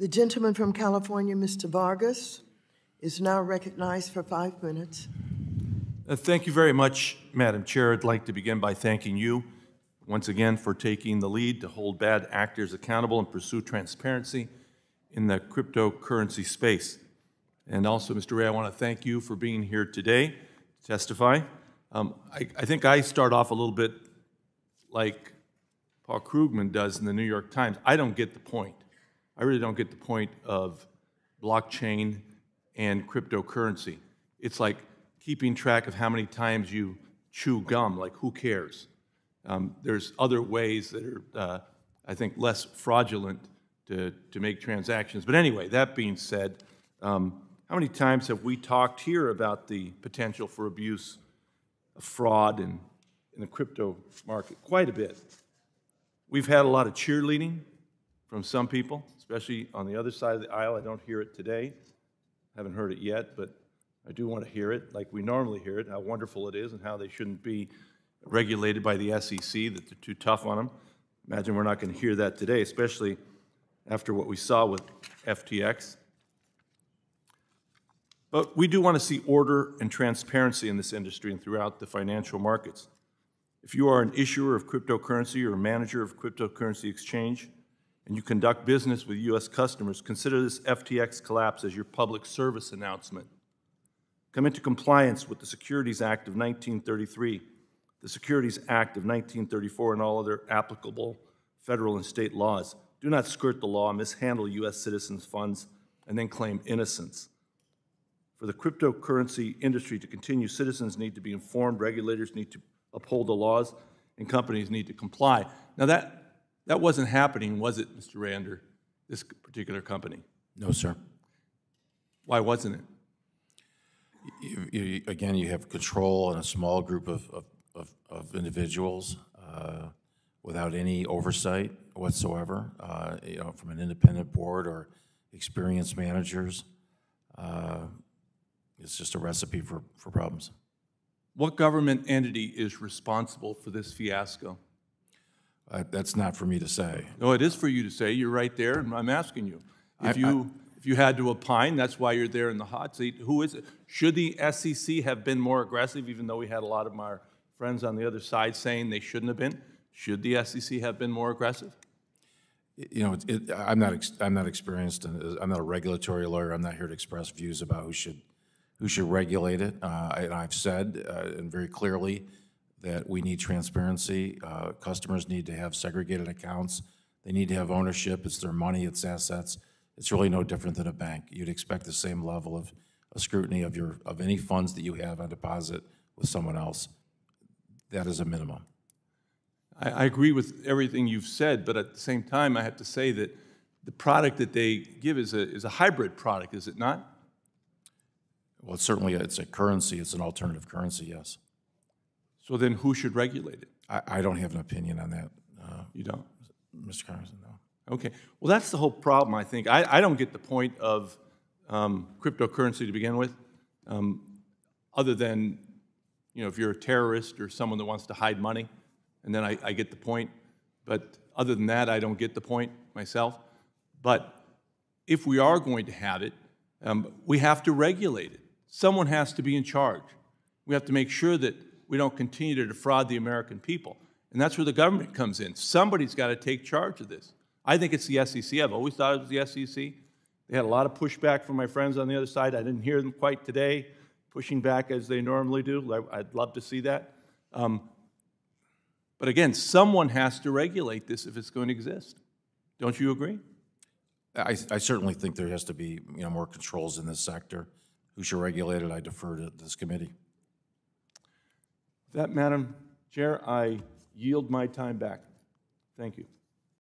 The gentleman from California, Mr. Vargas, is now recognized for 5 minutes. Thank you very much, Madam Chair. I'd like to begin by thanking you once again for taking the lead to hold bad actors accountable and pursue transparency in the cryptocurrency space. And also, Mr. Ray, I want to thank you for being here today to testify. I think I start off a little bit like Paul Krugman does in the New York Times. I don't get the point. I really don't get the point of blockchain and cryptocurrency. It's like keeping track of how many times you chew gum, like who cares? There's other ways that are, I think, less fraudulent to make transactions. But anyway, that being said, how many times have we talked here about the potential for abuse, of fraud in the crypto market? Quite a bit. We've had a lot of cheerleading from some people, especially on the other side of the aisle. I don't hear it today. Haven't heard it yet, but I do want to hear it like we normally hear it, how wonderful it is and how they shouldn't be regulated by the SEC, that they're too tough on them. Imagine we're not going to hear that today, especially after what we saw with FTX. But we do want to see order and transparency in this industry and throughout the financial markets. If you are an issuer of cryptocurrency or a manager of cryptocurrency exchange, and you conduct business with U.S. customers, consider this FTX collapse as your public service announcement. Come into compliance with the Securities Act of 1933, the Securities Act of 1934, and all other applicable federal and state laws. Do not skirt the law, mishandle U.S. citizens' funds, and then claim innocence. For the cryptocurrency industry to continue, citizens need to be informed, regulators need to uphold the laws, and companies need to comply. Now that wasn't happening, was it, Mr. Ray, under this particular company? No, sir. Why wasn't it? Again, you have control in a small group of individuals without any oversight whatsoever, from an independent board or experienced managers. It's just a recipe for problems. What government entity is responsible for this fiasco? That's not for me to say. No, it is for you to say. You're right there, and I'm asking you. If you had to opine, that's why you're there in the hot seat. Who is it? Should the SEC have been more aggressive, even though we had a lot of our friends on the other side saying they shouldn't have been? Should the SEC have been more aggressive? I'm not experienced. I'm not a regulatory lawyer. I'm not here to express views about who should regulate it. And I've said, and very clearly, that we need transparency. Customers need to have segregated accounts. They need to have ownership. It's their money, it's assets. It's really no different than a bank. You'd expect the same level of scrutiny of any funds that you have on deposit with someone else. That is a minimum. I agree with everything you've said, but at the same time, I have to say that the product that they give is a hybrid product, is it not? Well, certainly it's a currency. It's an alternative currency, yes. So then who should regulate it? I don't have an opinion on that. You don't? Mr. Congressman, no. Okay. Well, that's the whole problem, I think. I don't get the point of cryptocurrency to begin with, other than, if you're a terrorist or someone that wants to hide money, and then I get the point. But other than that, I don't get the point myself. But if we are going to have it, we have to regulate it. Someone has to be in charge. We have to make sure that we don't continue to defraud the American people. And that's where the government comes in. Somebody's got to take charge of this. I think it's the SEC. I've always thought it was the SEC. They had a lot of pushback from my friends on the other side. I didn't hear them quite today, pushing back as they normally do. I'd love to see that. But again, someone has to regulate this if it's going to exist. Don't you agree? I certainly think there has to be more controls in this sector. Who should regulate it? I defer to this committee. With that, Madam Chair, I yield my time back. Thank you.